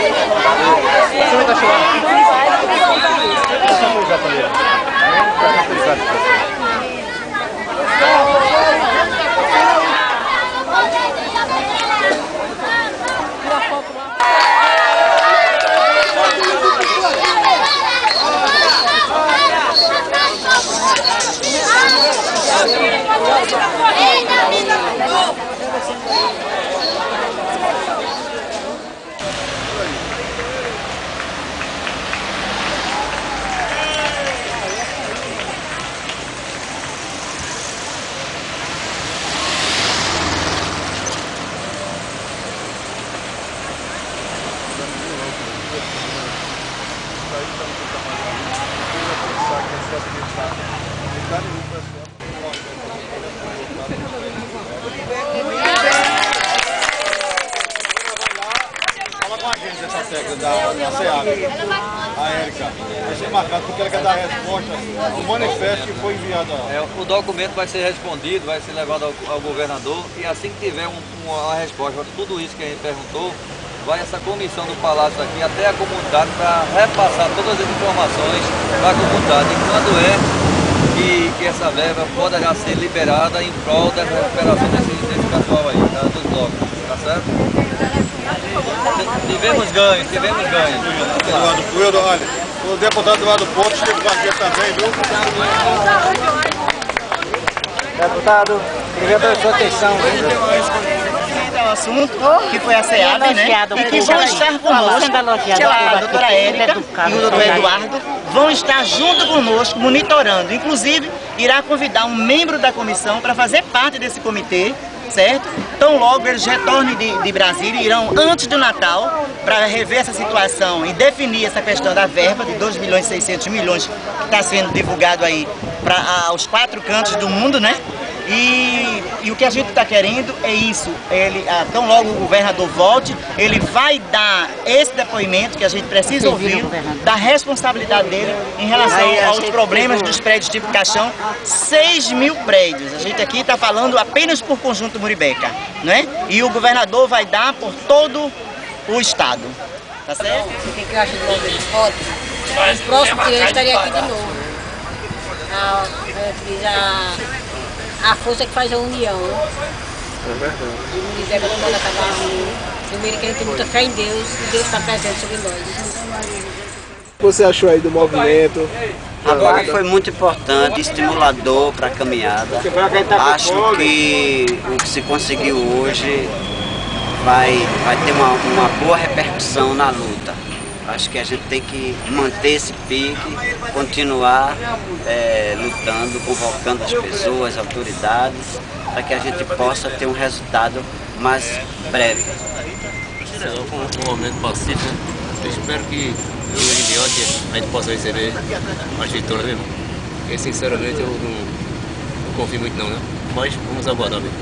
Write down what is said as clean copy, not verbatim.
Você vai estar chegando? Essa foi já também. Fala com a gente essa técnica da SEAB, a Érica. Vai ser marcado porque ela quer dar resposta ao manifesto que foi enviado. O documento vai ser respondido, vai ser levado ao governador e assim que tiver uma resposta para tudo isso que a gente perguntou, vai essa comissão do Palácio aqui até a comunidade para repassar todas as informações para a comunidade. E quando que essa verba poderá ser liberada em prol da recuperação desse pessoal aí, dos blocos, tá certo? Tivemos ganhos. Olha, o deputado Eduardo Porto esteve com a gente também, viu? Deputado, queria ter sua atenção. O assunto, que foi a SEAB, né? E que vão estar conosco, a doutora Érica e o doutor Eduardo, vão estar junto conosco, monitorando. Inclusive, irá convidar um membro da comissão para fazer parte desse comitê, certo? Tão logo eles retornem de Brasília, irão antes do Natal, para rever essa situação e definir essa questão da verba de 2 milhões e 600 milhões que está sendo divulgado aí aos 4 cantos do mundo, né? E o que a gente está querendo é isso, tão logo o governador volte, ele vai dar esse depoimento que a gente precisa ouvir, da responsabilidade dele em relação aos problemas dos prédios tipo caixão, 6 mil prédios, a gente aqui está falando apenas por Conjunto Muribeca, né? E o governador vai dar por todo o estado, tá certo? O que eu acho do movimento foto? No próximo dia eu estaria aqui de novo. A força que faz a união. É verdade. E o Muribeca não pode acabar unindo. Primeiro que a gente tem muita fé em Deus e Deus está presente sobre nós. O que você achou aí do movimento? Agora foi muito importante, estimulador para a caminhada. Acho que o que se conseguiu hoje vai ter uma boa repercussão na luta. Acho que a gente tem que manter esse pique, continuar lutando, convocando as pessoas, as autoridades, para que a gente possa ter um resultado mais breve. Com um movimento pacífico, eu espero que hoje em diante a gente possa receber as vitórias mesmo. Porque sinceramente eu não confio muito não, né? Mas vamos aguardar mesmo.